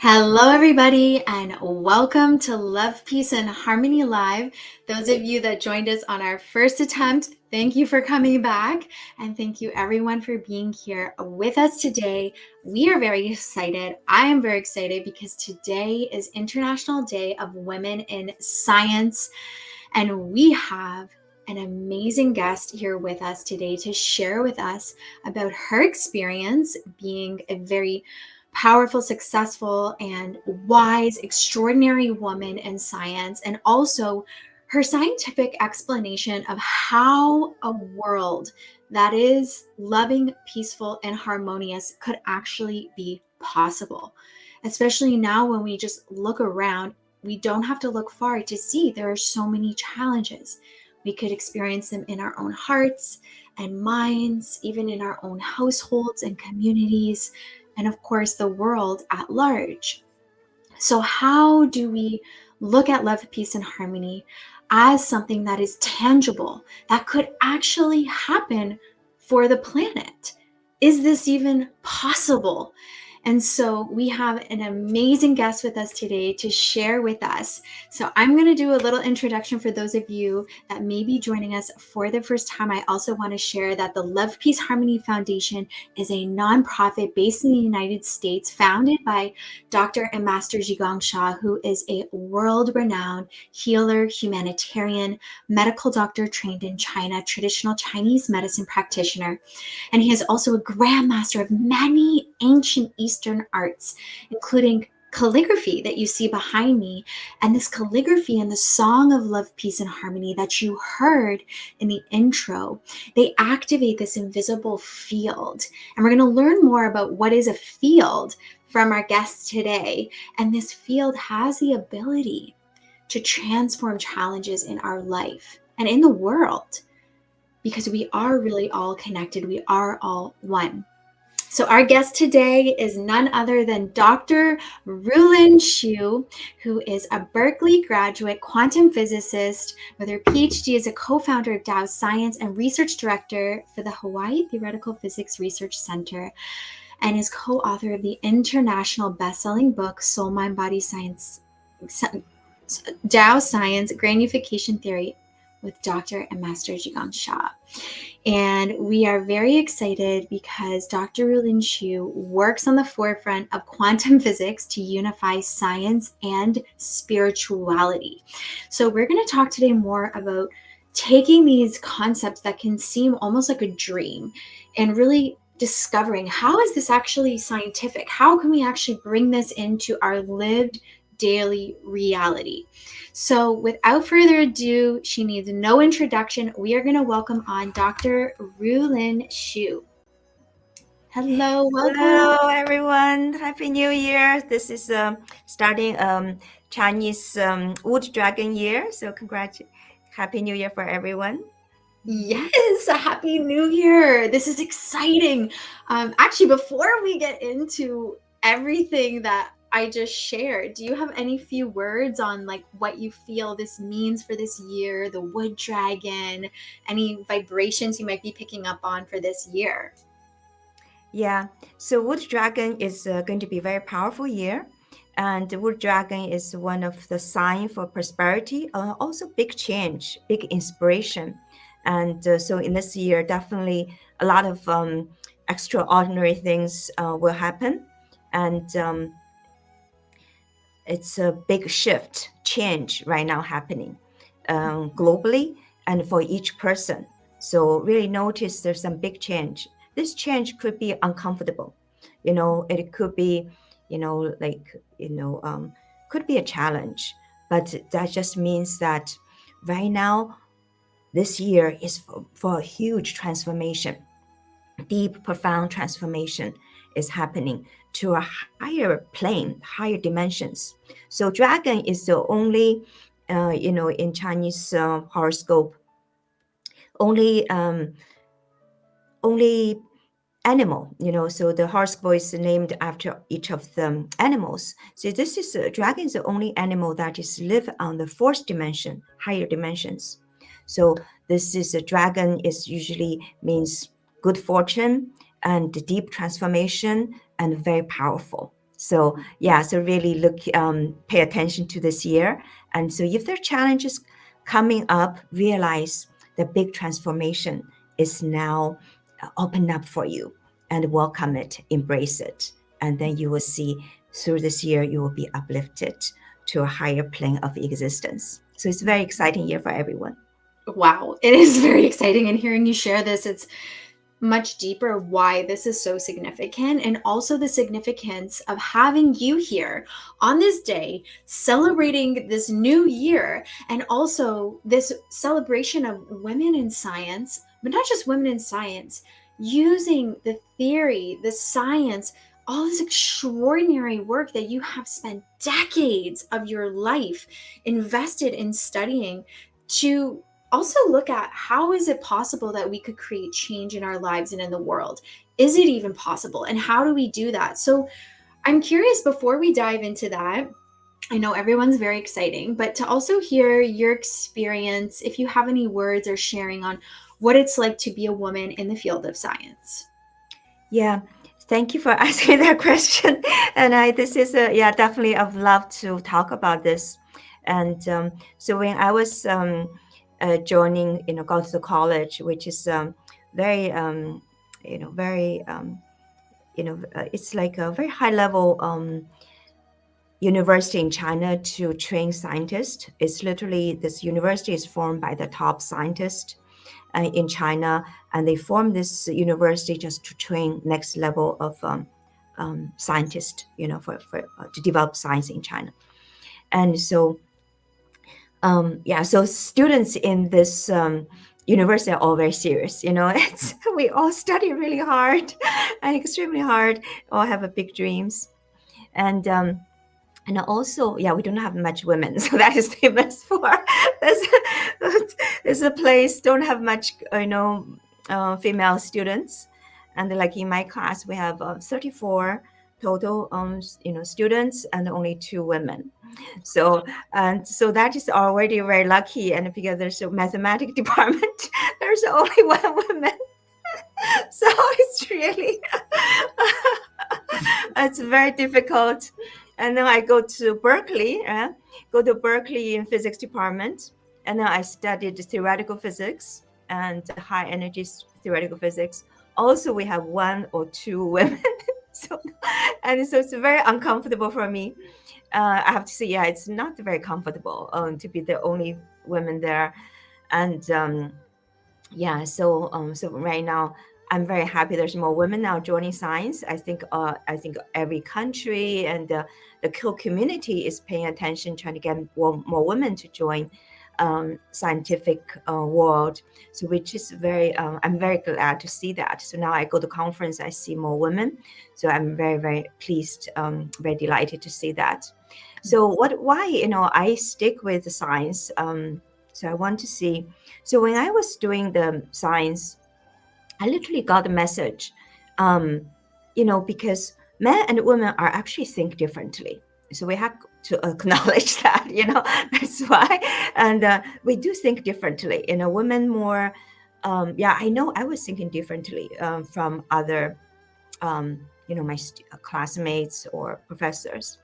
Hello, everybody, and welcome to Love, Peace, and Harmony Live. Those of you that joined us on our first attempt, thank you for coming back. And thank you, everyone, for being here with us today. We are very excited. I am very excited because today is International Day of Women in Science. And we have an amazing guest here with us today to share with us about her experience being a very powerful, successful, and wise, extraordinary woman in science, and also her scientific explanation of how a world that is loving, peaceful, and harmonious could actually be possible. Especially now when we just look around, we don't have to look far to see there are so many challenges. We could experience them in our own hearts and minds, even in our own households and communities, and of course, the world at large. So, how do we look at love, peace, and harmony as something that is tangible, that could actually happen for the planet? Is this even possible? And so we have an amazing guest with us today to share with us. So I'm going to do a little introduction for those of you that may be joining us for the first time. I also want to share that the Love, Peace, Harmony Foundation is a nonprofit based in the United States, founded by Dr. and Master Zhigong Xia, who is a world-renowned healer, humanitarian, medical doctor trained in China, traditional Chinese medicine practitioner. And he is also a grandmaster of many ancient Eastern arts, including calligraphy that you see behind me. And this calligraphy and the song of love, peace, and harmony that you heard in the intro, they activate this invisible field. And we're going to learn more about what is a field from our guests today. And this field has the ability to transform challenges in our life and in the world, because we are really all connected. We are all one. So our guest today is none other than Dr. Rulin Xiu, who is a Berkeley graduate quantum physicist with her Ph.D. as a co-founder of Tao Science and research director for the Hawaii Theoretical Physics Research Center, and is co-author of the international bestselling book Soul, Mind, Body, Science, Tao Science, Grand Unification Theory with Dr. and Master Zhigong Xia. And we are very excited because Dr. Rulin Xiu works on the forefront of quantum physics to unify science and spirituality. So we're going to talk today more about taking these concepts that can seem almost like a dream and really discovering, how is this actually scientific? How can we actually bring this into our lived daily reality? So without further ado, she needs no introduction. We are going to welcome on Dr. Rulin Xiu. Hello, welcome. Hello, everyone. Happy New Year. This is starting Chinese Wood Dragon Year. So Happy New Year for everyone. Yes, a Happy New Year. This is exciting. Actually, before we get into everything that I just shared, do you have any few words on like what you feel this means for this year, the wood dragon, any vibrations you might be picking up on for this year? Yeah, so Wood Dragon is going to be a very powerful year. And the Wood Dragon is one of the sign for prosperity, also big change, big inspiration. And so in this year, definitely a lot of extraordinary things will happen. And it's a big shift, change right now happening globally and for each person. So really notice there's some big change. This change could be uncomfortable. It could be, could be a challenge, but that just means that right now, this year is for a huge transformation, deep, profound transformation is happening to a higher plane, higher dimensions. So dragon is the only, in Chinese horoscope, only animal, so the horoscope is named after each of the animals. So this is dragon is the only animal that is live on the fourth dimension, higher dimensions. So this is a dragon is usually means good fortune and deep transformation and very powerful. So yeah, so really pay attention to this year. And so if there are challenges coming up, realize the big transformation is now opened up for you, and welcome it, embrace it. And then you will see through this year, you will be uplifted to a higher plane of existence. So it's a very exciting year for everyone. Wow, it is very exciting. And hearing you share this, it's much deeper why this is so significant, and also the significance of having you here on this day celebrating this new year, and also this celebration of women in science, but not just women in science, using the theory, the science, all this extraordinary work that you have spent decades of your life invested in studying, to also look at how is it possible that we could create change in our lives and in the world. Is it even possible, and how do we do that? So I'm curious, before we dive into that, I know everyone's very exciting, but to also hear your experience, if you have any words or sharing on what it's like to be a woman in the field of science. Yeah, thank you for asking that question. And this is definitely I'd love to talk about this. And so when I was joining, going to the college, which is very, very, it's like a very high level university in China to train scientists. It's literally, this university is formed by the top scientists in China, and they formed this university just to train next level of scientists, for to develop science in China. And so, so students in this university are all very serious. It's we all study really hard and extremely hard. All have a big dreams, and also, yeah, we don't have much women, so that is famous for. There's a place don't have much, female students, and like in my class, we have 34 total, students, and only 2 women. So that is already very lucky, and because there's a mathematics department, there's only 1 woman. So it's really it's very difficult. And then I go to Berkeley, in physics department, and then I studied theoretical physics and high energy theoretical physics. Also, we have 1 or 2 women. So it's very uncomfortable for me. I have to say, yeah, it's not very comfortable to be the only woman there. And so right now I'm very happy there's more women now joining science. I think every country and the whole community is paying attention, trying to get more women to join scientific world. So which is very I'm very glad to see that. So now I go to conference, I see more women. So I'm very, very pleased, very delighted to see that. So why I stick with the science. So I want to see. So when I was doing the science, I literally got the message, because men and women are actually think differently. So we have to acknowledge that, that's why. And we do think differently. Women more, I know I was thinking differently from other, my classmates or professors.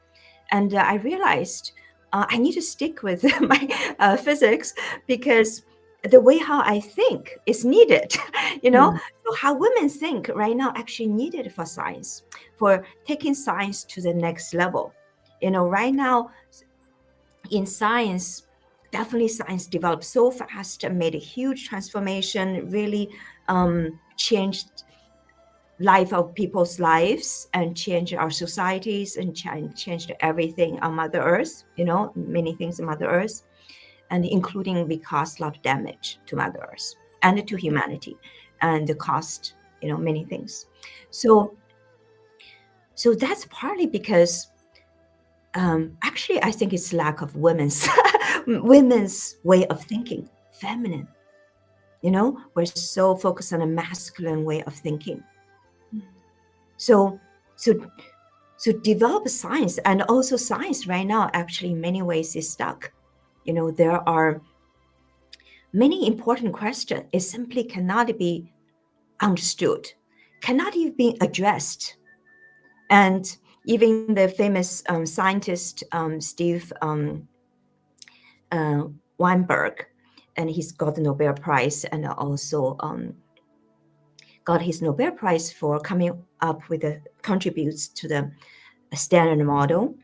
And I realized I need to stick with my physics, because the way how I think is needed, So how women think right now actually needed for science, for taking science to the next level. Right now in science, definitely science developed so fast and made a huge transformation, really changed life of people's lives and change our societies and changed everything on Mother Earth, many things on Mother Earth, and including we caused a lot of damage to Mother Earth and to humanity, and the cost, many things. So that's partly because actually I think it's lack of women's way of thinking, feminine. We're so focused on a masculine way of thinking. So develop science, and also science right now actually in many ways is stuck. There are many important questions. It simply cannot be understood, cannot even be addressed. And even the famous scientist Steve uh, Weinberg, and he's got the Nobel Prize, and also got his Nobel Prize for coming up with the contributes to the standard model,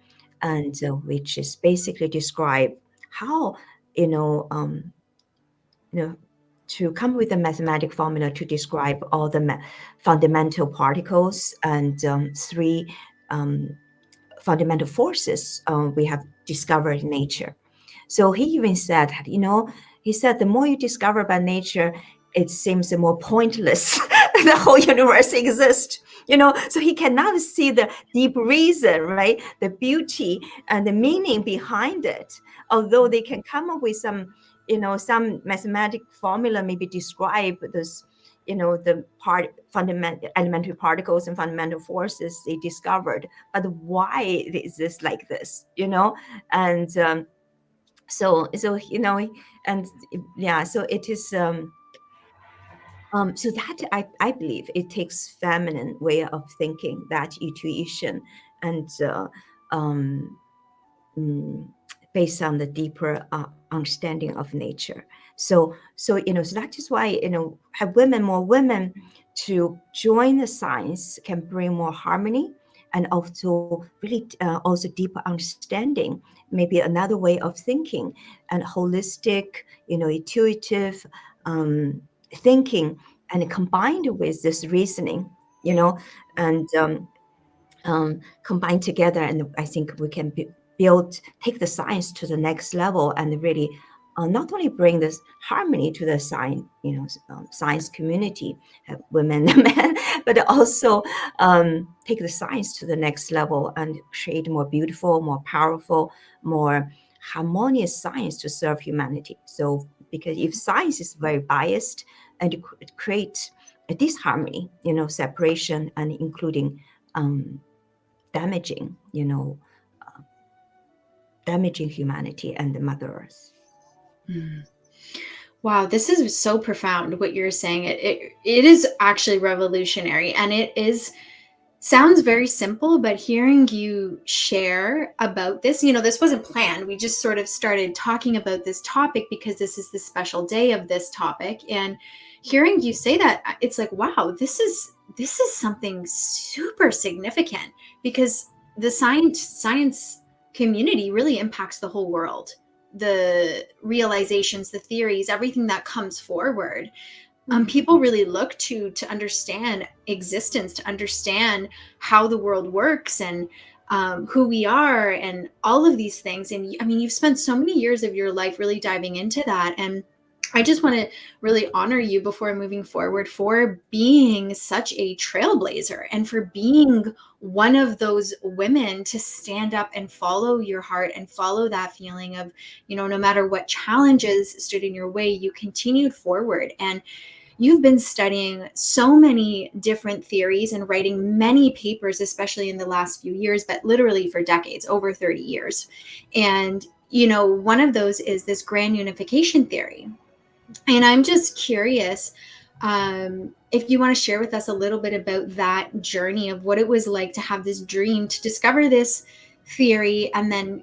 and which is basically describe how you know um, you know to come with a mathematical formula to describe all the fundamental particles and three um, fundamental forces we have discovered in nature. So he even said, he said the more you discover about nature, it seems the more pointless the whole universe exists. So he cannot see the deep reason, right? The beauty and the meaning behind it. Although they can come up with some mathematical formula, maybe describe this, the fundamental elementary particles and fundamental forces they discovered. But why is this like this? And so and yeah, so it is so that I believe it takes feminine way of thinking, that intuition, and um, mm, based on the deeper understanding of nature. So that is why have more women to join the science can bring more harmony, and also really also deeper understanding, maybe another way of thinking, and holistic, intuitive um, thinking, and combined with this reasoning, and combined together, and I think we can take the science to the next level, and really not only bring this harmony to the science community, women and men, but also take the science to the next level and create more beautiful, more powerful, more harmonious science to serve humanity. So because if science is very biased, and it creates a disharmony, separation, and including damaging, damaging humanity and the Mother Earth. Wow, this is so profound what you're saying. It is actually revolutionary, and sounds very simple, but hearing you share about this, this wasn't planned. We just sort of started talking about this topic because this is the special day of this topic. And hearing you say that, it's like, wow, this is something super significant, because the science community really impacts the whole world. The realizations, the theories, everything that comes forward, people really look to understand existence, to understand how the world works, and who we are, and all of these things. And I mean, you've spent so many years of your life really diving into that. And I just want to really honor you before moving forward for being such a trailblazer, and for being one of those women to stand up and follow your heart and follow that feeling of, no matter what challenges stood in your way, you continued forward. And you've been studying so many different theories and writing many papers, especially in the last few years, but literally for decades, over 30 years. And, one of those is this Grand Unification Theory. And I'm just curious if you want to share with us a little bit about that journey of what it was like to have this dream to discover this theory, and then,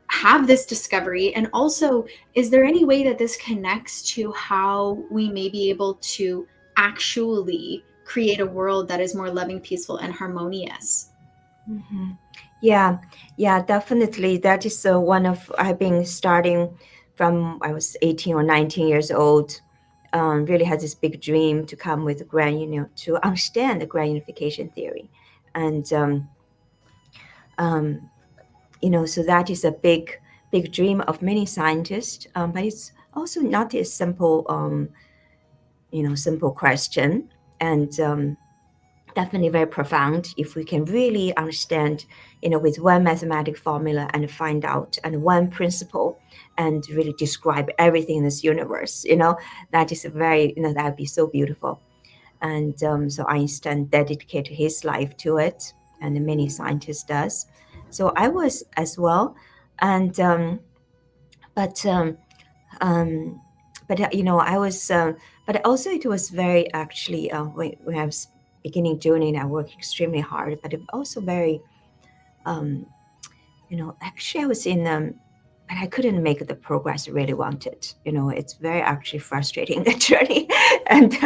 have this discovery. And also, is there any way that this connects to how we may be able to actually create a world that is more loving, peaceful, and harmonious? Mm-hmm. Yeah, definitely. That is one of, I've been starting from I was 18 or 19 years old. Really had this big dream to come with to understand the Grand Unification Theory, and so that is a big dream of many scientists. But it's also not a simple simple question, and definitely very profound if we can really understand, with one mathematical formula, and find out, and one principle, and really describe everything in this universe. That is very, that would be so beautiful. And so Einstein dedicated his life to it, and many scientists does. So I was as well, and but I was, but also it was very actually when I was beginning journey, I worked extremely hard, but it also very um, actually I was in but I couldn't make the progress I really wanted. It's very actually frustrating the journey, and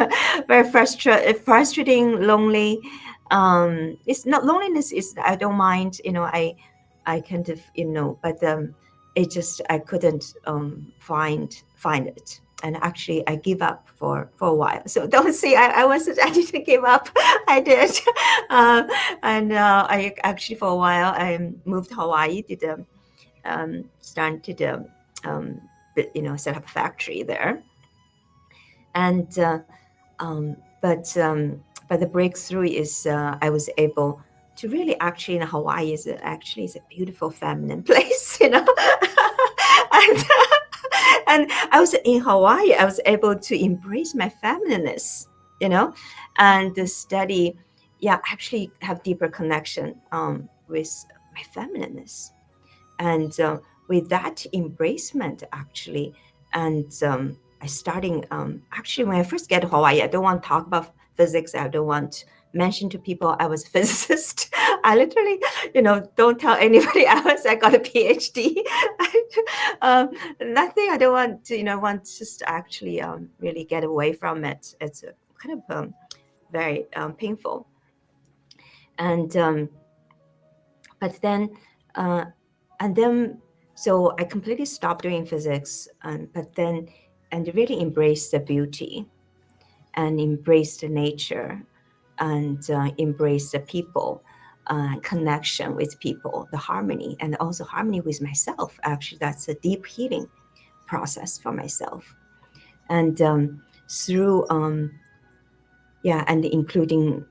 very frustrating, lonely. It's not loneliness. Is I don't mind. I kind of but it just I couldn't find it. And actually, I give up for a while. So don't see, I didn't give up. I did, and I actually for a while I moved to Hawaii. Did started set up a factory there, and um, but um, but the breakthrough is I was able to really actually in Hawaii is a beautiful feminine place, and and I was in Hawaii. I was able to embrace my feminineness, and study, actually have deeper connection with my feminineness, and with that embracement actually, and I starting actually when I first get to Hawaii, I don't want to talk about physics. I don't want to mention to people I was a physicist. I literally don't tell anybody else I got a PhD. Nothing. I don't want to want just actually really get away from it. It's kind of very painful, and but then uh, and then so I completely stopped doing physics, but then and really embraced the beauty and embraced the nature, and embraced the people, connection with people, the harmony, and also harmony with myself. Actually, that's a deep healing process for myself, and through and including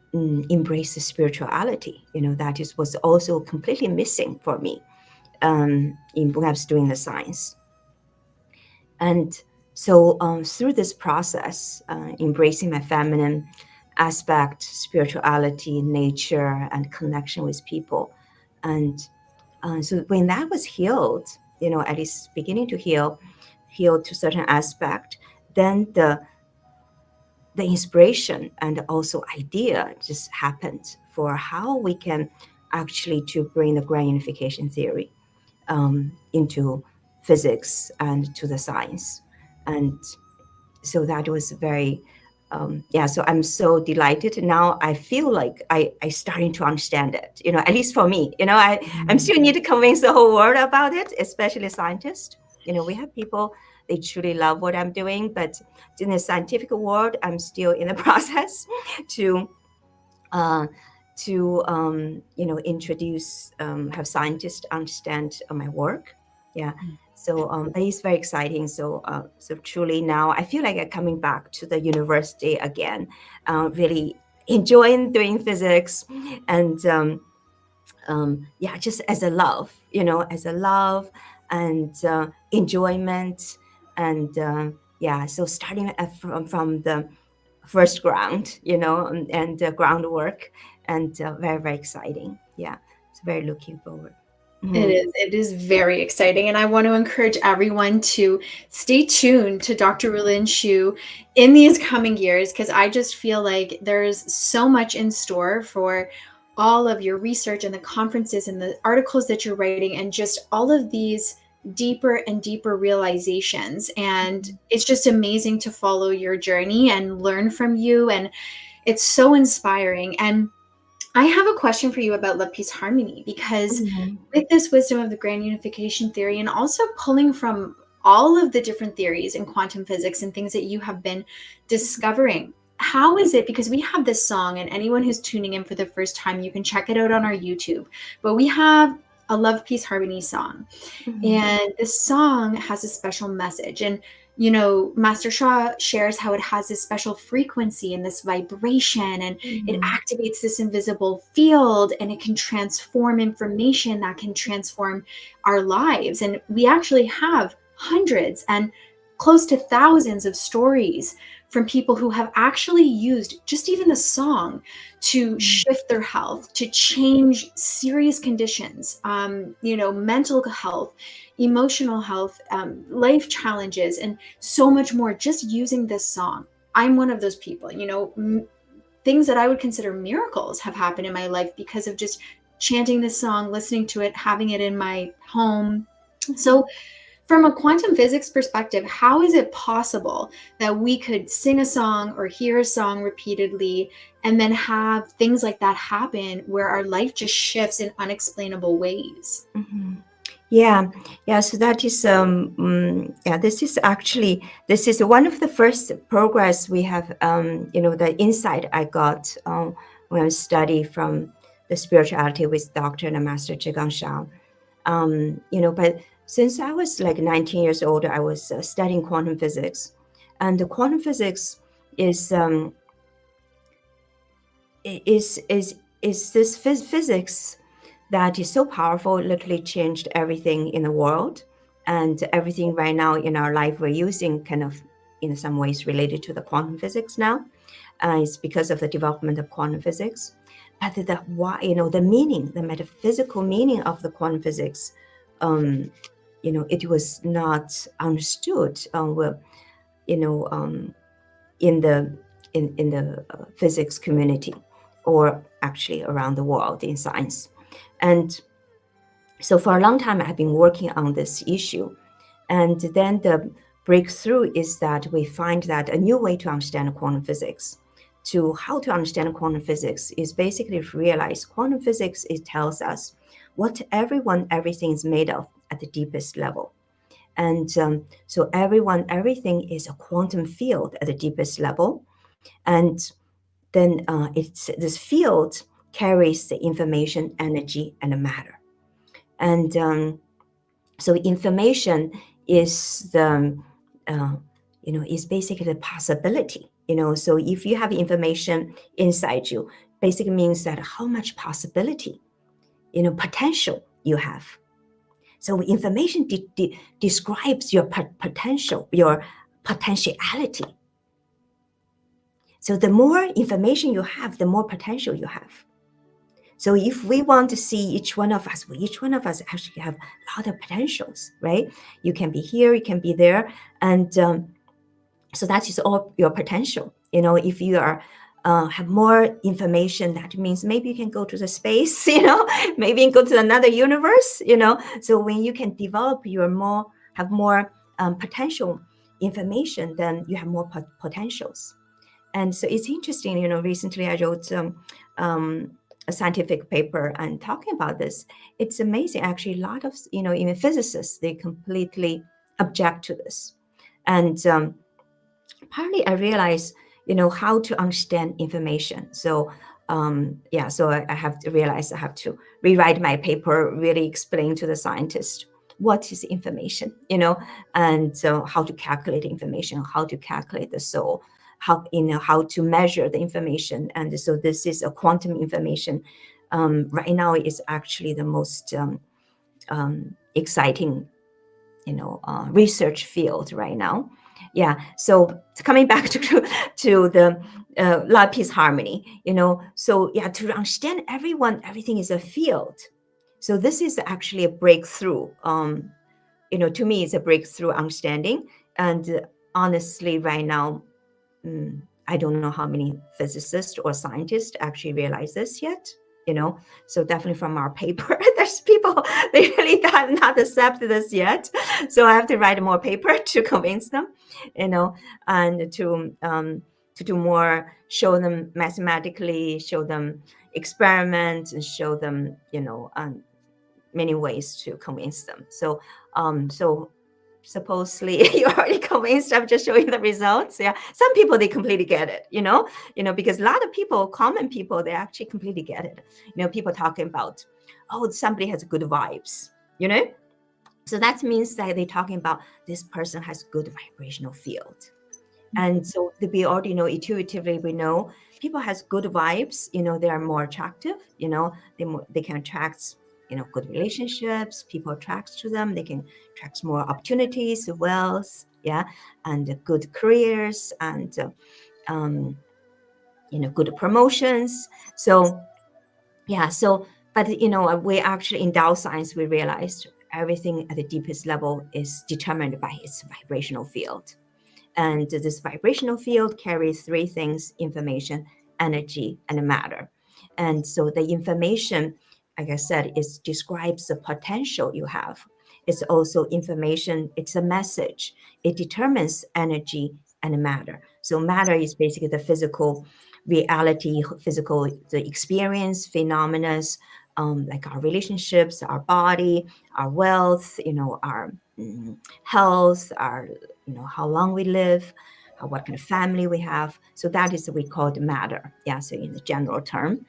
embrace the spirituality. That is was also completely missing for me when I was doing the science. And so through this process, embracing my feminine aspect, spirituality, nature, and connection with people. And so when that was healed, at least beginning to heal to certain aspect, then the inspiration and also idea just happened for how we can actually to bring the Grand Unification Theory into physics and to the science. And so that was very so I'm so delighted now. I feel like I starting to understand it, at least for me. I'm still need to convince the whole world about it, especially scientists. We have people, they truly love what I'm doing, but in the scientific world I'm still in the process to uh, introduce, have scientists understand my work. Yeah. So but it's very exciting. So truly now I feel like I'm coming back to the university again, really enjoying doing physics, and just as a love, and enjoyment, and so starting from the first ground, and groundwork, and very, very exciting. Yeah, it's very looking forward. It Mhm. is. It is very exciting. And I want to encourage everyone to stay tuned to Dr. Rulin Xiu in these coming years, because I just feel like there's so much in store for all of your research and the conferences and the articles that you're writing, and just all of these deeper and deeper realizations. And it's just amazing to follow your journey and learn from you. And it's so inspiring. And I have a question for you about love, peace, harmony, because Mhm. with this wisdom of the Grand Unification Theory, and also pulling from all of the different theories in quantum physics and things that you have been discovering, how is it? Because we have this song, and anyone who's tuning in for the first time, you can check it out on our YouTube. But we have a love, peace, harmony song. Mhm. And this song has a special message. And, Master Sha shares how it has this special frequency and this vibration, and it Mhm. activates this invisible field, and it can transform information that can transform our lives. And we actually have hundreds and close to thousands of stories from people who have actually used just even the song to shift their health, to change serious conditions, mental health, emotional health, life challenges, and so much more, just using this song. I'm one of those people, things that I would consider miracles have happened in my life because of just chanting this song, listening to it, having it in my home. So from a quantum physics perspective, how is it possible that we could sing a song or hear a song repeatedly and then have things like that happen where our life just shifts in unexplainable ways? Mm-hmm. Yeah. So that is this is one of the first progress we have. The insight I got when I study from the spirituality with Dr. and Master Zhigang Shao. But since I was like 19 years old, I was studying quantum physics, and the quantum physics is this physics that is so powerful, literally changed everything in the world, and everything right now in our life we're using kind of in some ways related to the quantum physics now. It's because of the development of quantum physics. But the meaning, the metaphysical meaning of the quantum physics, it was not understood. In the physics community, or actually around the world in science. And so for a long time, I've been working on this issue. And then the breakthrough is that we find that a new way to understand quantum physics, to how to understand quantum physics, is basically to realize quantum physics, it tells us what everything is made of at the deepest level. And so everything is a quantum field at the deepest level. And then this field carries the information, energy, and matter. And so information is is basically the possibility. So if you have information inside you, basically means that how much possibility, potential you have. So information describes your potential, your potentiality. So the more information you have, the more potential you have. So if we want to see each one of us actually have a lot of potentials, right? You can be here, you can be there. And so that is all your potential. If you have more information, that means maybe you can go to the space, maybe you can go to another universe, So when you can develop have more potential information, then you have more potentials. And so it's interesting, recently I wrote a scientific paper and talking about this. It's amazing, actually. A lot of, even physicists, they completely object to this. And partly I realized, how to understand information. So so I have to realize I have to rewrite my paper, really explain to the scientist what is information, and how to calculate information, how to calculate the soul, how to measure the information. And so this is a quantum information. Right now is actually the most exciting, research field right now. Yeah. So coming back to the love, peace, harmony, So yeah, to understand everything is a field. So this is actually a breakthrough. To me, it's a breakthrough understanding. And honestly, right now, I don't know how many physicists or scientists actually realize this yet. So definitely from our paper, there's people, they really not accept this yet. So I have to write more paper to convince them, and to do more, show them mathematically, show them experiments, and show them, many ways to convince them. So supposedly you're already convinced. I'm just showing the results. Yeah, some people, they completely get it, because a lot of people, common people, they actually completely get it. People talking about, oh, somebody has good vibes, so that means that they're talking about this person has good vibrational field. And so we already know, intuitively we know people has good vibes, they are more attractive, they can attract, good relationships, people attract to them, they can attract more opportunities, wealth, yeah, and good careers, and good promotions. So yeah, but we actually, in Tao Science, we realized everything at the deepest level is determined by its vibrational field. And this vibrational field carries three things: information, energy, and matter. And so the information like I said, it describes the potential you have. It's also information, it's a message. It determines energy and matter. So matter is basically the physical reality, physical, the experience, phenomena, like our relationships, our body, our wealth, our health, our, how long we live, what kind of family we have. So that is what we call the matter. Yeah, so in the general term.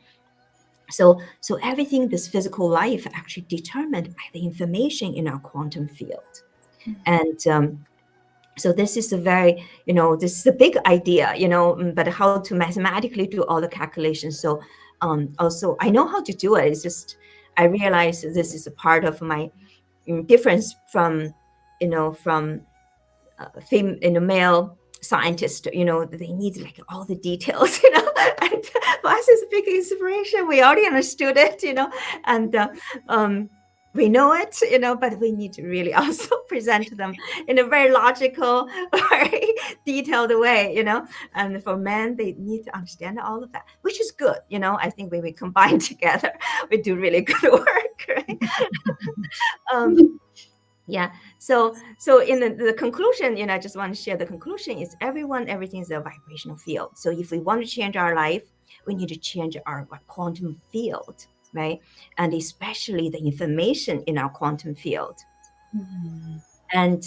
So everything, this physical life, actually determined by the information in our quantum field. And so this is a very, this is a big idea, but how to mathematically do all the calculations. So also I know how to do it. It's just, I realize this is a part of my difference from, from male scientists, they need like all the details, and for us it's a big inspiration. We already understood it, and we know it, but we need to really also present them in a very logical, very detailed way, and for men, they need to understand all of that, which is good. I think when we combine together, we do really good work, right? Yeah. So in the conclusion, I just want to share the conclusion is everything is a vibrational field. So if we want to change our life, we need to change our quantum field, right? And especially the information in our quantum field. And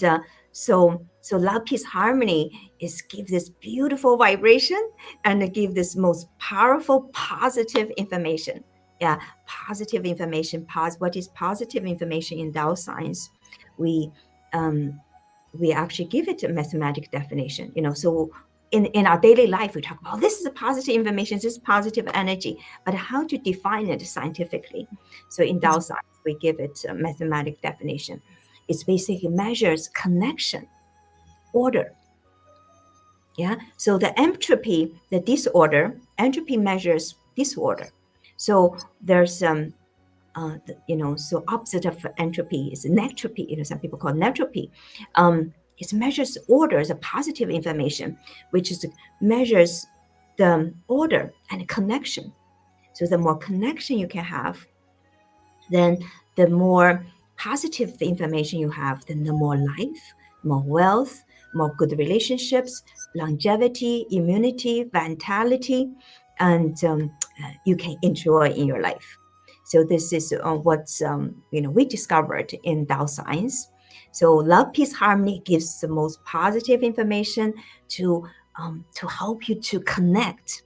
so love, peace, harmony is give this beautiful vibration and give this most powerful positive information. Yeah, positive information. What is positive information in Tao Science? We actually give it a mathematical definition. So in our daily life, we talk about this is a positive information, this is positive energy, but how to define it scientifically? So in Tao Science, we give it a mathematical definition. It basically measures connection, order. Yeah. So the entropy, the disorder, entropy measures disorder. So there's so opposite of entropy is nectropy. Some people call nectropy. It measures order, the positive information, which is measures the order and connection. So the more connection you can have, then the more positive the information you have, then the more life, more wealth, more good relationships, longevity, immunity, vitality, and you can enjoy in your life. So this is what we discovered in Tao Science. So love, peace, harmony gives the most positive information to help you to connect.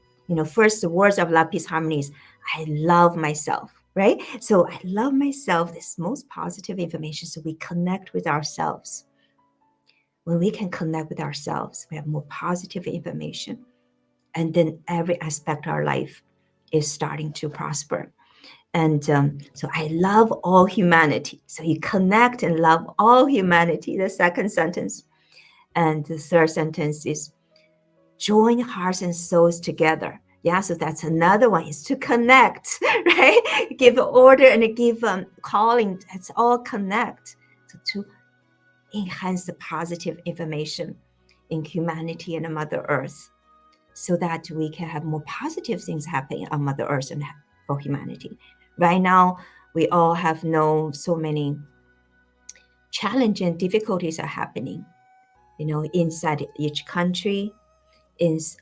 First, the words of love, peace, harmony is I love myself, right? So I love myself, this most positive information. So we connect with ourselves. When we can connect with ourselves, we have more positive information. And then every aspect of our life is starting to prosper. And so I love all humanity. So you connect and love all humanity, the second sentence. And the third sentence is join hearts and souls together. Yeah, so that's another one is to connect, right? Give order and give calling. That's all connect. So to enhance the positive information in humanity and Mother Earth, so that we can have more positive things happening on Mother Earth and for humanity. Right now, we all have known so many challenges and difficulties are happening, inside each country,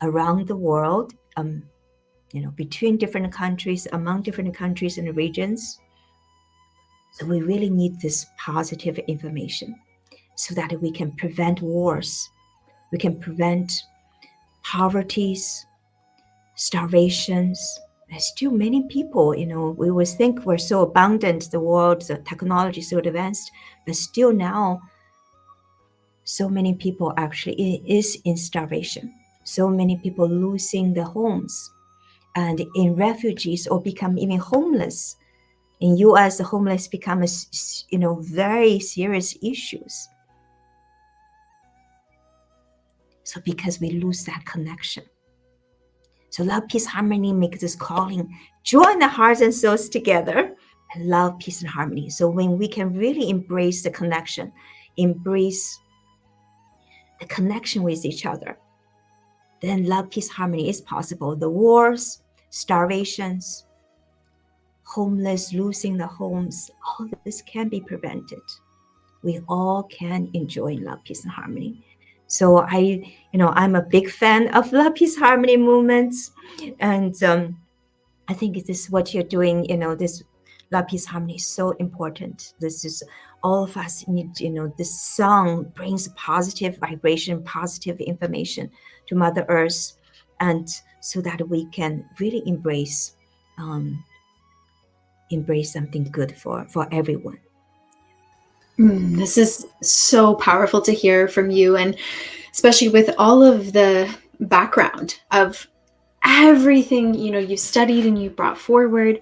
around the world, between different countries, among different countries and regions. So we really need this positive information so that we can prevent wars, we can prevent poverties, starvations. There's still many people, we always think we're so abundant, the world, the technology is so advanced, but still now, so many people actually is in starvation. So many people losing their homes and in refugees or become even homeless. In US, the homeless become very serious issues. So because we lose that connection. So love, peace, harmony make this calling, join the hearts and souls together, and love, peace, and harmony. So when we can really embrace the connection, embrace the connection with each other, then love, peace, harmony is possible. The wars, starvations, homeless losing the homes, all this can be prevented. We all can enjoy love, peace, and harmony. So I'm a big fan of love, peace, harmony movements, and I think this is what you're doing. This love, peace, harmony is so important. This is all of us need. This song brings positive vibration, positive information to Mother Earth, and so that we can really um, embrace something good for everyone. This is so powerful to hear from you, and especially with all of the background of everything you studied and you brought forward,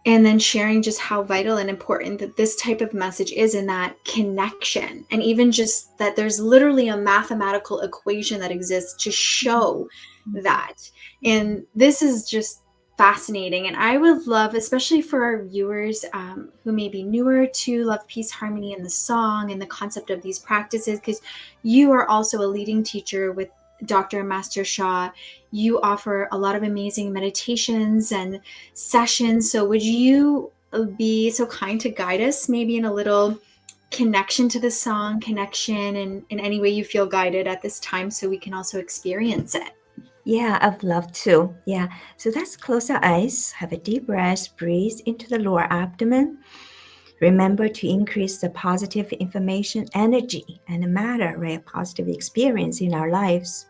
and then sharing just how vital and important that this type of message is, in that connection, and even just that there's literally a mathematical equation that exists to show that. And this is just fascinating, and I would love, especially for our viewers who may be newer to love, peace, harmony, and the song and the concept of these practices, because you are also a leading teacher with Dr. and Master Sha. You offer a lot of amazing meditations and sessions. So would you be so kind to guide us maybe in a little connection to the song, connection, and in any way you feel guided at this time, so we can also experience it? Yeah, I'd love to. Yeah. So let's close our eyes, have a deep breath, breathe into the lower abdomen. Remember to increase the positive information, energy, and matter, right? Positive experience in our lives.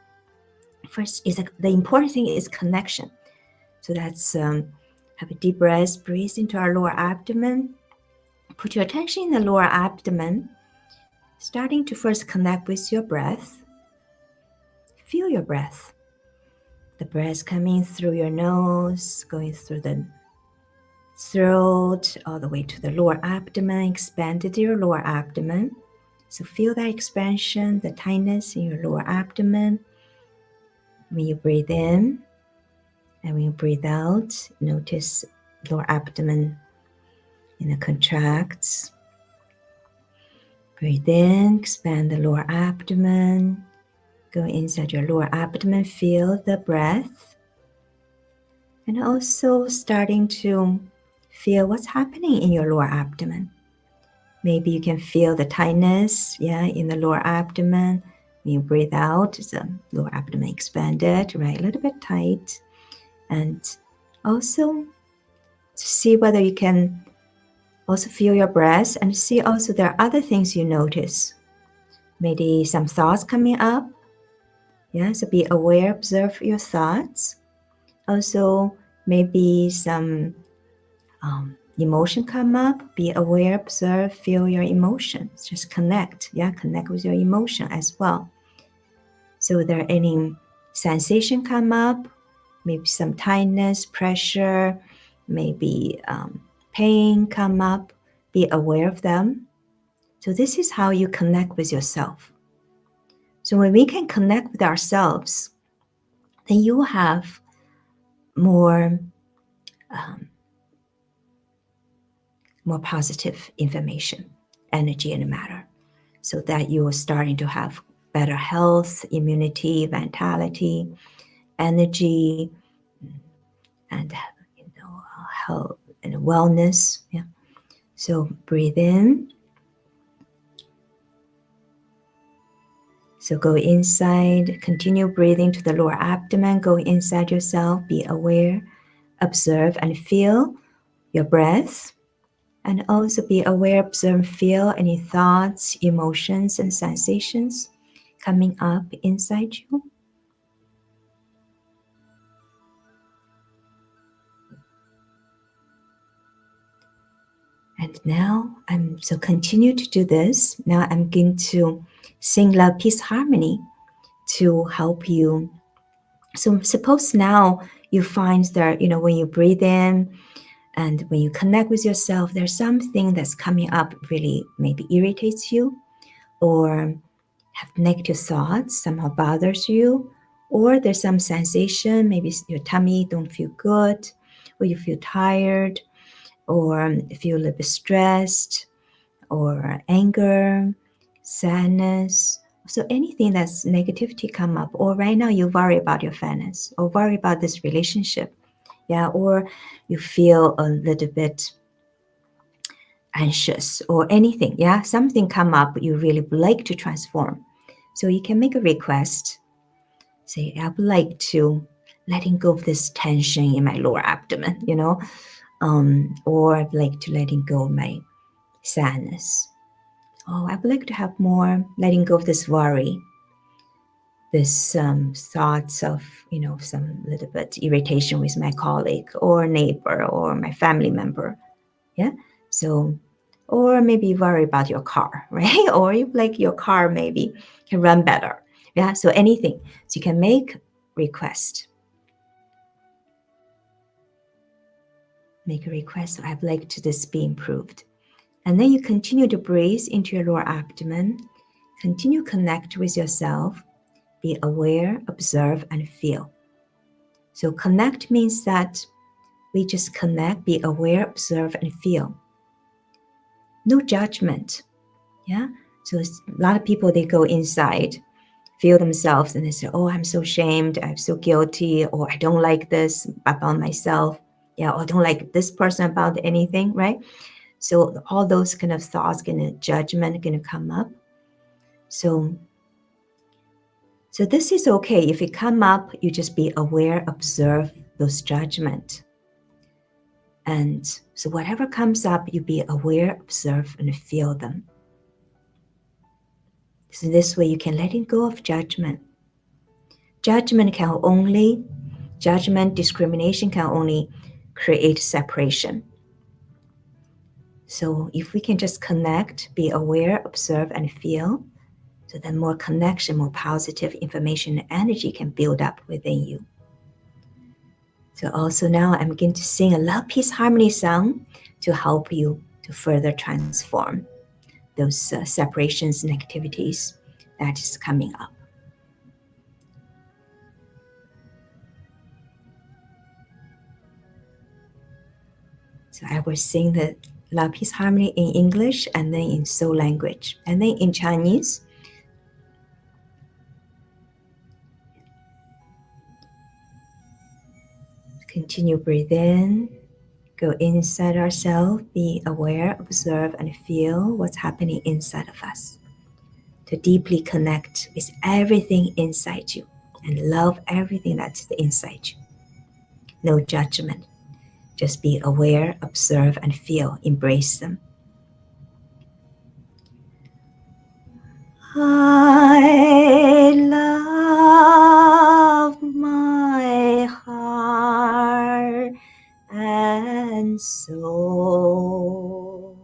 First, the important thing is connection. So that's have a deep breath, breathe into our lower abdomen. Put your attention in the lower abdomen, starting to first connect with your breath. Feel your breath. The breath coming through your nose, going through the throat, all the way to the lower abdomen, expanded your lower abdomen. So feel that expansion, the tightness in your lower abdomen. When you breathe in and when you breathe out, notice lower abdomen contracts. Breathe in, expand the lower abdomen. Go inside your lower abdomen, feel the breath. And also starting to feel what's happening in your lower abdomen. Maybe you can feel the tightness, in the lower abdomen. When you breathe out, the lower abdomen expanded, right? A little bit tight. And also to see whether you can also feel your breath, and see also there are other things you notice. Maybe some thoughts coming up. So be aware, observe your thoughts. Also, maybe some emotion come up. Be aware, observe, feel your emotions. Just connect, connect with your emotion as well. So there are any sensation come up, maybe some tightness, pressure, maybe pain come up. Be aware of them. So this is how you connect with yourself. So when we can connect with ourselves, then you will have more positive information, energy, and matter, so that you are starting to have better health, immunity, vitality, energy, and health and wellness. So breathe in. So go inside, continue breathing to the lower abdomen, go inside yourself, be aware, observe and feel your breath, and also be aware, observe, feel any thoughts, emotions, and sensations coming up inside you. And now continue to do this. Now I'm going to sing love, peace, harmony to help you. So suppose now you find that, when you breathe in and when you connect with yourself, there's something that's coming up really maybe irritates you, or have negative thoughts, somehow bothers you, or there's some sensation, maybe your tummy don't feel good, or you feel tired, or feel a little bit stressed, or anger, sadness. So anything that's negativity come up, or right now you worry about your finance, or worry about this relationship, Yeah, or you feel a little bit anxious or anything. Yeah, something come up you really would like to transform. So you can make a request. Say, I would like to letting go of this tension in my lower abdomen, or I'd like to letting go of my sadness. Oh, I would like to have more letting go of this worry, this thoughts of, some little bit irritation with my colleague or neighbor or my family member. Yeah. So, or maybe worry about your car, right? Or you like your car maybe can run better. Yeah. So anything. So you can make request. Make a request. I'd like to this be improved. And then you continue to breathe into your lower abdomen. Continue connect with yourself. Be aware, observe, and feel. So connect means that we just connect, be aware, observe, and feel. No judgment. Yeah. So a lot of people, they go inside, feel themselves, and they say, oh, I'm so ashamed, I'm so guilty, or I don't like this about myself. Yeah, or I don't like this person about anything, right? So all those kind of thoughts, judgment gonna come up. So this is okay. If it come up, you just be aware, observe those judgment. And so whatever comes up, you be aware, observe, and feel them. So this way you can let go of judgment. Judgment, discrimination can only create separation. So if we can just connect, be aware, observe, and feel, so then more connection, more positive information and energy can build up within you. So also now I'm going to sing a love, peace, harmony song to help you to further transform those separations and activities that is coming up. So I will sing the love, peace, harmony in English and then in soul language and then in Chinese. Continue breathe in, go inside ourselves, be aware, observe, and feel what's happening inside of us. To deeply connect with everything inside you and love everything that's inside you. No judgment. Just be aware, observe, and feel. Embrace them. I love my heart and soul.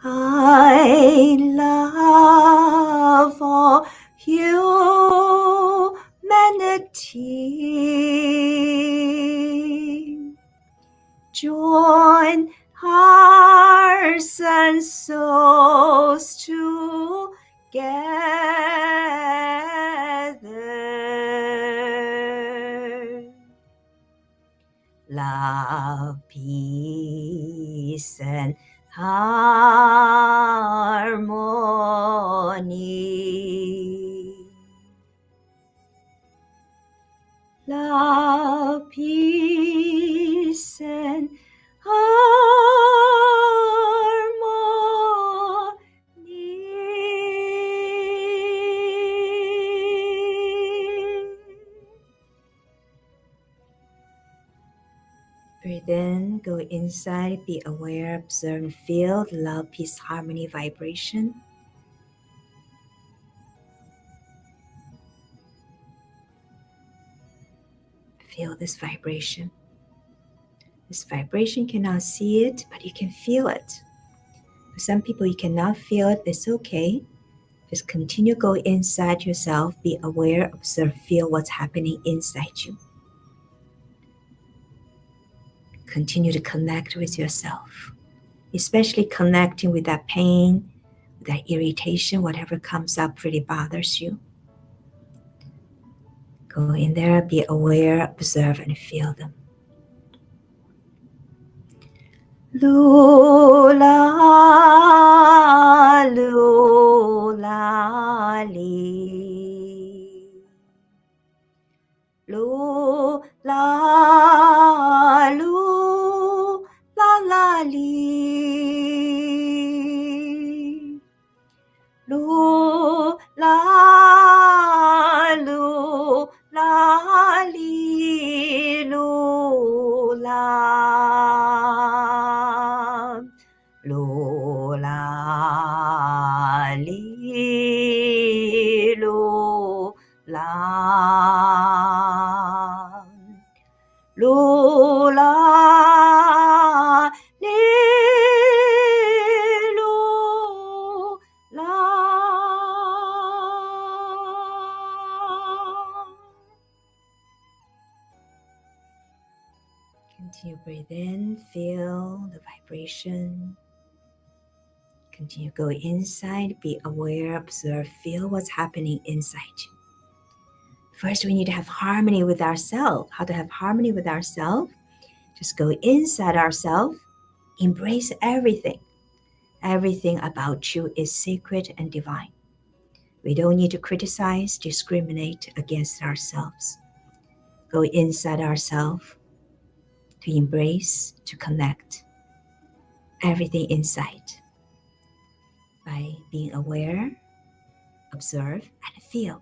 I love all humanity. Join hearts and souls together. Love, peace, and harmony. Love, peace, and harmony. Breathe in, go inside, be aware, observe, and feel the love, peace, harmony vibration. Feel this vibration. This vibration, you cannot see it, but you can feel it. For some people, you cannot feel it, it's okay. Just continue go inside yourself, be aware, observe, feel what's happening inside you. Continue to connect with yourself, especially connecting with that pain, that irritation, whatever comes up really bothers you. Go in there, be aware, observe, and feel them. Lula, lula, li. Lula, lu, la la li. Lu, la, lu, la, li, lu, la. Lu, la, li, lu, la. Lu, la, li, lu, la. Continue breathe in, feel the vibration. Continue go inside, be aware, observe, feel what's happening inside you. First, we need to have harmony with ourselves. How to have harmony with ourselves? Just go inside ourselves, embrace everything. Everything about you is sacred and divine. We don't need to criticize, discriminate against ourselves. Go inside ourselves to embrace, to connect everything inside by being aware, observe, and feel.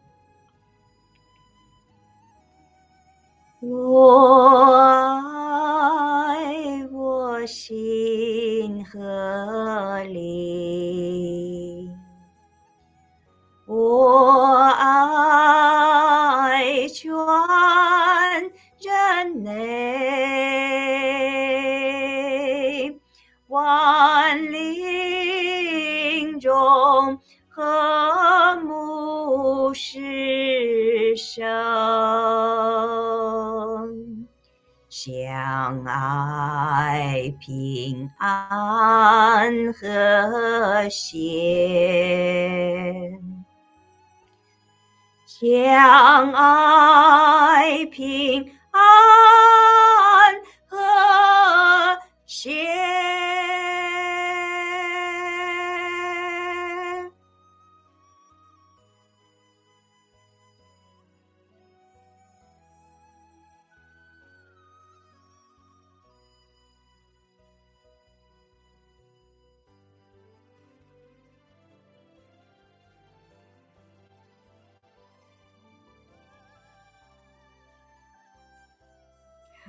我爱我心河里，我爱全人类，万灵中和睦是生，相爱平安和谐，相爱平安和谐。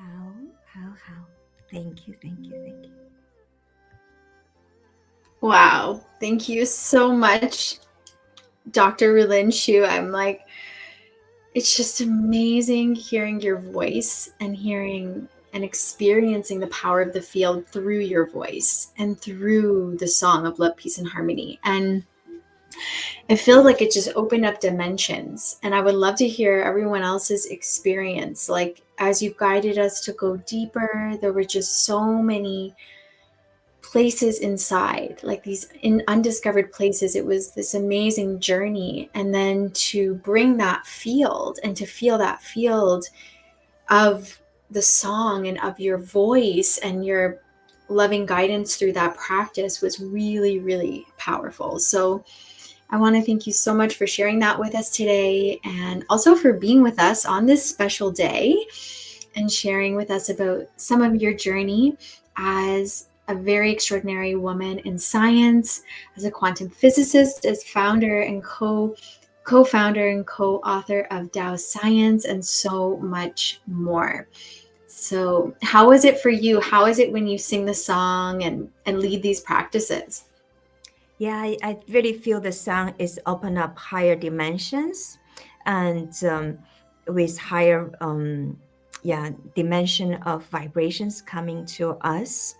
好 Thank you. Wow. Thank you so much, Dr. Rulin Xiu. I'm like, it's just amazing hearing your voice and hearing and experiencing the power of the field through your voice and through the song of love, peace, and harmony. And I feel like it just opened up dimensions. And I would love to hear everyone else's experience. Like, as you guided us to go deeper, there were just so many places inside, like these undiscovered places. It was this amazing journey. And then to bring that field and to feel that field of the song and of your voice and your loving guidance through that practice was really, really powerful. So I want to thank you so much for sharing that with us today, and also for being with us on this special day and sharing with us about some of your journey as a very extraordinary woman in science, as a quantum physicist, as founder and co-founder and co-author of Tao Science, and so much more. So how is it for you? How is it when you sing the song and lead these practices? Yeah, I really feel the song is open up higher dimensions, and with higher dimension of vibrations coming to us,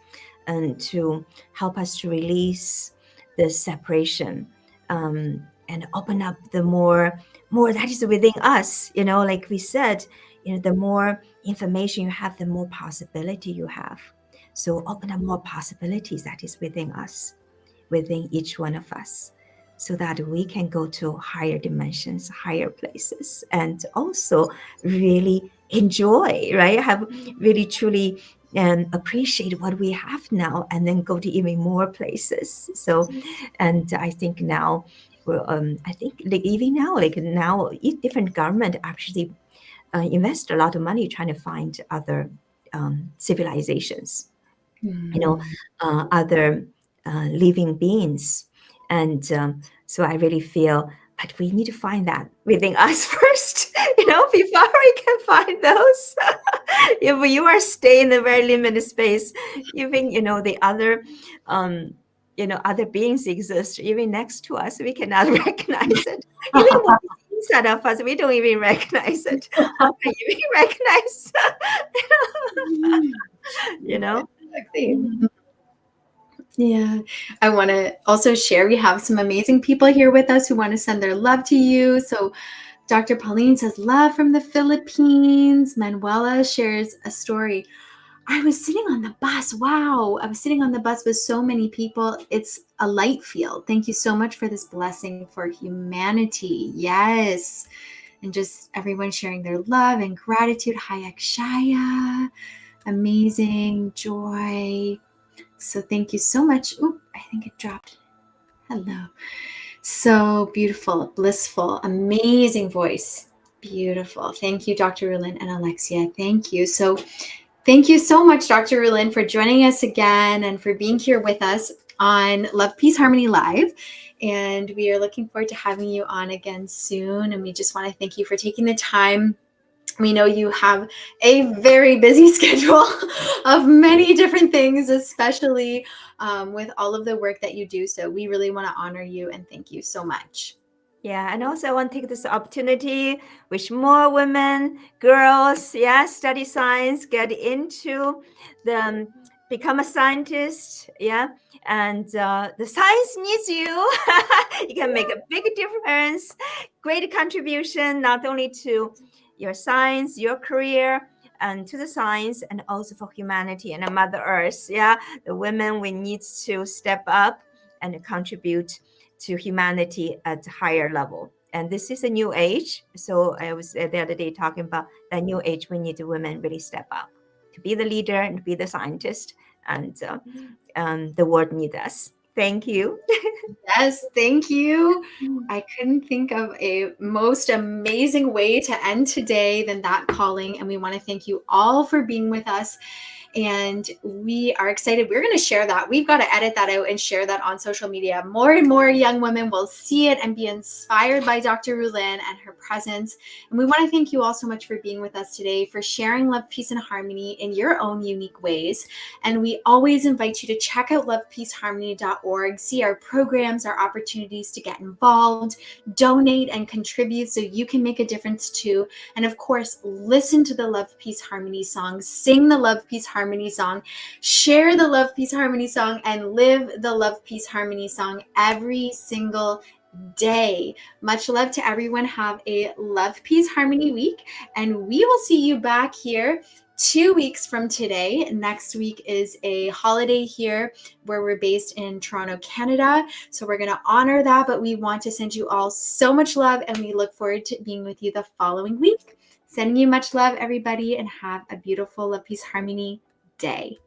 and to help us to release the separation, and open up the more that is within us. Like we said, the more information you have, the more possibility you have. So open up more possibilities that is within us, within each one of us, so that we can go to higher dimensions, higher places, and also really enjoy, right? Have really truly appreciate what we have now, and then go to even more places. So, and I think now, I think like even now, like now, different government actually invest a lot of money trying to find other civilizations, other living beings. And so I really feel, but we need to find that within us first, before we can find those. If you are staying in a very limited space, even, the other, other beings exist even next to us, we cannot recognize it. Even when it's inside of us, we don't even recognize it. How can you even recognize? Exactly. Yeah, I want to also share, we have some amazing people here with us who want to send their love to you. So Dr. Pauline says, love from the Philippines. Manuela shares a story. I was sitting on the bus. Wow. I was sitting on the bus with so many people. It's a light field. Thank you so much for this blessing for humanity. Yes. And just everyone sharing their love and gratitude. Hi, Akshaya. Amazing joy. So thank you so much. Oop, I think it dropped. Hello. So beautiful, blissful, amazing voice. Beautiful. Thank you, Dr. Rulin and Alexia. Thank you. So thank you so much, Dr. Rulin, for joining us again and for being here with us on Love, Peace, Harmony Live. And we are looking forward to having you on again soon. And we just want to thank you for taking the time. We know you have a very busy schedule of many different things, especially with all of the work that you do. So we really want to honor you and thank you so much. Yeah, and also I want to take this opportunity, wish more women, girls, study science, get into the become a scientist, and the science needs you. You can make a big difference, great contribution, not only to your science, your career, and to the science, and also for humanity and Mother Earth. The women, we need to step up and contribute to humanity at a higher level. And this is a new age. So I was the other day talking about that new age. We need the women really step up to be the leader and be the scientist. And the world needs us. Thank you. Yes, thank you. I couldn't think of a most amazing way to end today than that calling. And we want to thank you all for being with us. And we are excited. We're going to share that. We've got to edit that out and share that on social media. More and more young women will see it and be inspired by Dr. Rulin and her presence. And we want to thank you all so much for being with us today, for sharing love, peace, and harmony in your own unique ways. And we always invite you to check out lovepeaceharmony.org, see our programs, our opportunities to get involved, donate, and contribute so you can make a difference too. And of course, listen to the Love, Peace, Harmony songs, sing the Love, Peace, Harmony song, share the Love, Peace, Harmony song, and live the Love, Peace, Harmony song every single day. Much love to everyone. Have a Love, Peace, Harmony week, and we will see you back here 2 weeks from today. Next week is a holiday here where we're based in Toronto, Canada. So we're going to honor that, but we want to send you all so much love, and we look forward to being with you the following week. Sending you much love, everybody, and have a beautiful Love, Peace, Harmony day.